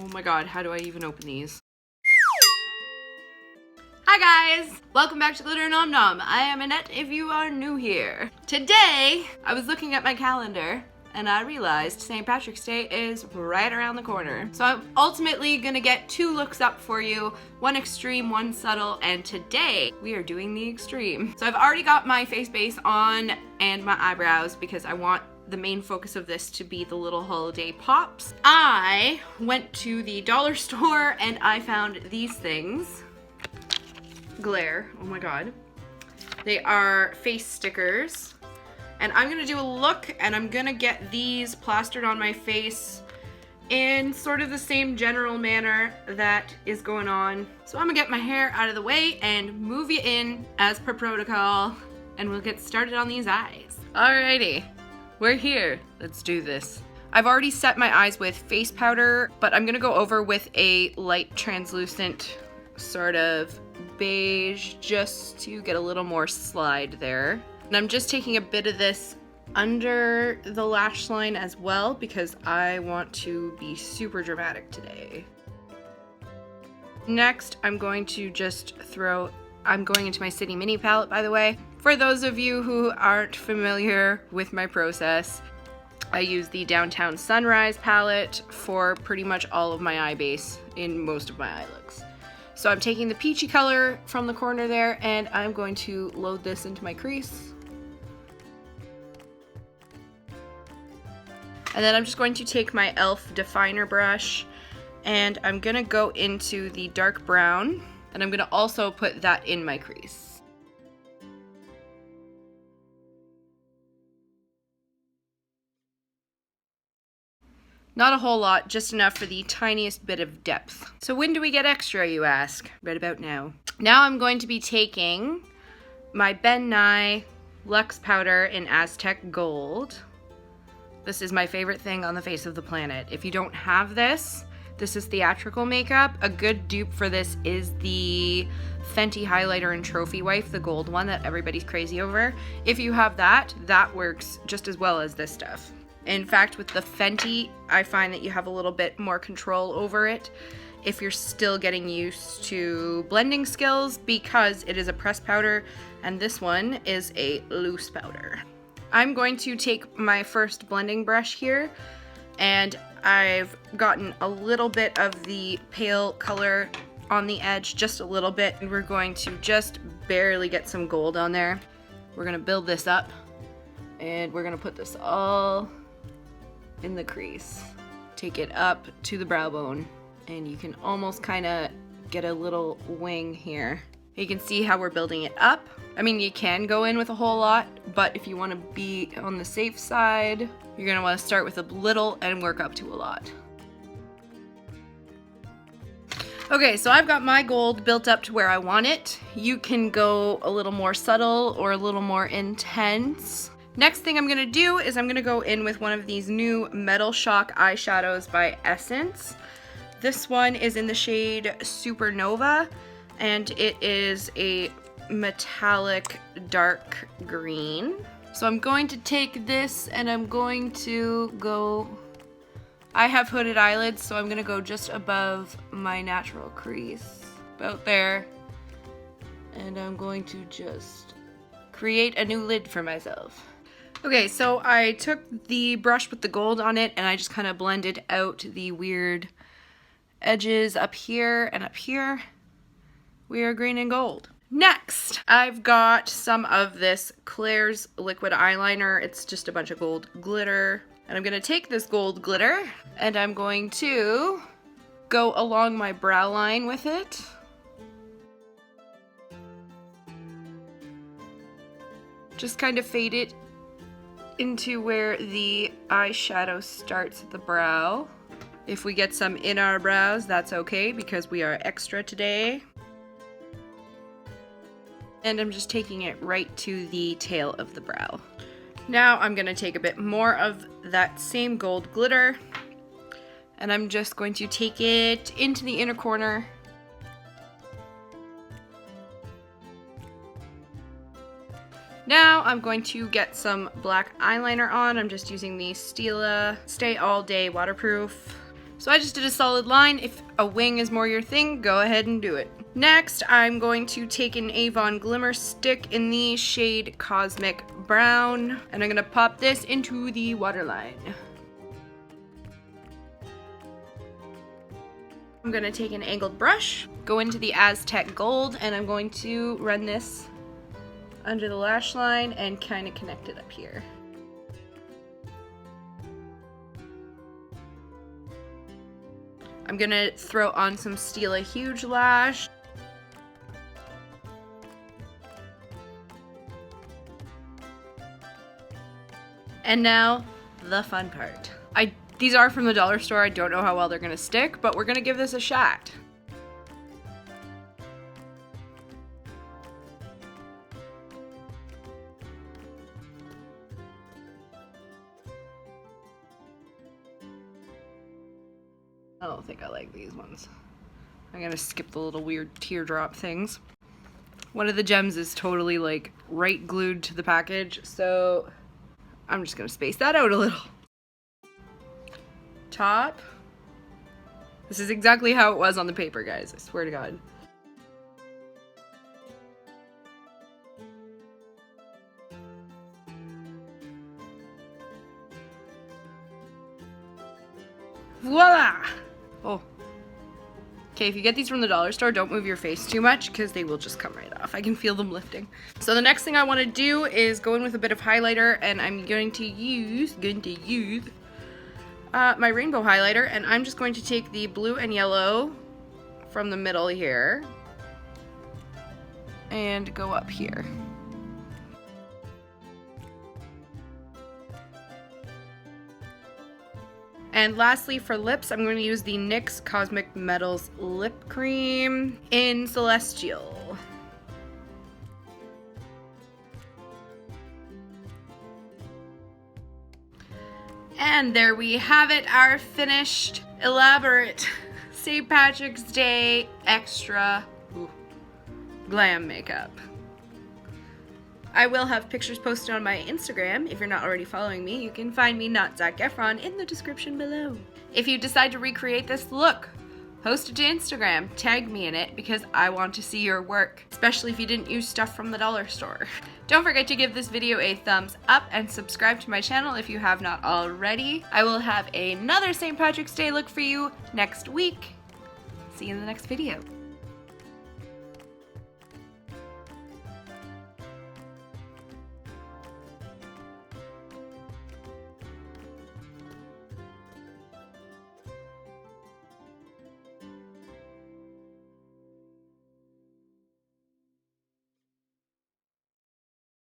Oh my god, how do I even open these? Hi guys! Welcome back to Glitter Nom Nom. I am Annette if you are new here. Today, I was looking at my calendar and I realized St. Patrick's Day is right around the corner. So I'm ultimately gonna get 2 looks up for you, one extreme, one subtle, and today we are doing the extreme. So I've already got my face base on and my eyebrows because I want the main focus of this to be the little holiday pops. I went to the dollar store and I found these things. Glare, oh my god. They are face stickers. And I'm gonna do a look and I'm gonna get these plastered on my face in sort of the same general manner that is going on. So I'm gonna get my hair out of the way and move you in as per protocol and we'll get started on these eyes. Alrighty. We're here. Let's do this. I've already set my eyes with face powder, but I'm gonna go over with a light translucent sort of beige just to get a little more slide there. And I'm just taking a bit of this under the lash line as well because I want to be super dramatic today. Next, I'm going to just I'm going into my City Mini palette, by the way. For those of you who aren't familiar with my process, I use the Downtown Sunrise palette for pretty much all of my eye base in most of my eye looks. So I'm taking the peachy color from the corner there and I'm going to load this into my crease. And then I'm just going to take my e.l.f. definer brush and I'm gonna go into the dark brown and I'm gonna also put that in my crease. Not a whole lot, just enough for the tiniest bit of depth. So when do we get extra, you ask? Right about now. Now I'm going to be taking my Ben Nye Luxe powder in Aztec Gold. This is my favorite thing on the face of the planet. If you don't have this, this is theatrical makeup. A good dupe for this is the Fenty highlighter in Trophy Wife, the gold one that everybody's crazy over. If you have that, that works just as well as this stuff. In fact, with the Fenty, I find that you have a little bit more control over it if you're still getting used to blending skills because it is a pressed powder and this one is a loose powder. I'm going to take my first blending brush here and I've gotten a little bit of the pale color on the edge, just a little bit, and we're going to just barely get some gold on there. We're gonna build this up and we're gonna put this all in the crease. Take it up to the brow bone and you can almost kind of get a little wing here. You can see how we're building it up. I mean, you can go in with a whole lot, but if you want to be on the safe side, you're going to want to start with a little and work up to a lot. Okay, so I've got my gold built up to where I want it. You can go a little more subtle or a little more intense. Next thing I'm gonna do is I'm gonna go in with one of these new Metal Shock eyeshadows by Essence. This one is in the shade Supernova, and it is a metallic dark green. So I'm going to take this and I'm going to go, I have hooded eyelids, so I'm gonna go just above my natural crease, about there. And I'm going to just create a new lid for myself. Okay, so I took the brush with the gold on it and I just kind of blended out the weird edges up here and up here. We are green and gold. Next, I've got some of this Claire's liquid eyeliner. It's just a bunch of gold glitter. And I'm gonna take this gold glitter and I'm going to go along my brow line with it. Just kind of fade it into where the eyeshadow starts at the brow. If we get some in our brows, that's okay because we are extra today. And I'm just taking it right to the tail of the brow. Now I'm gonna take a bit more of that same gold glitter and I'm just going to take it into the inner corner. Now I'm going to get some black eyeliner on. I'm just using the Stila Stay All Day Waterproof. So I just did a solid line. If a wing is more your thing, go ahead and do it. Next, I'm going to take an Avon Glimmer Stick in the shade Cosmic Brown, and I'm gonna pop this into the waterline. I'm gonna take an angled brush, go into the Aztec Gold, and I'm going to run this under the lash line and kind of connect it up here. I'm gonna throw on some Stila Huge Lash. And now, the fun part. These are from the dollar store. I don't know how well they're gonna stick, but we're gonna give this a shot. I don't think I like these ones. I'm gonna skip the little weird teardrop things. One of the gems is totally like right glued to the package, so I'm just gonna space that out a little. Top. This is exactly how it was on the paper, guys, I swear to God. Voila! Oh. Okay, if you get these from the dollar store, don't move your face too much because they will just come right off. I can feel them lifting. So the next thing I want to do is go in with a bit of highlighter, and I'm going to use my rainbow highlighter, and I'm just going to take the blue and yellow from the middle here and go up here. And lastly, for lips, I'm going to use the NYX Cosmic Metals Lip Cream in Celestial. And there we have it, our finished, elaborate St. Patrick's Day extra glam makeup. I will have pictures posted on my Instagram. If you're not already following me, you can find me NOTZACKeffron in the description below. If you decide to recreate this look, post it to Instagram, tag me in it because I want to see your work, especially if you didn't use stuff from the dollar store. Don't forget to give this video a thumbs up and subscribe to my channel if you have not already. I will have another St. Patrick's Day look for you next week. See you in the next video.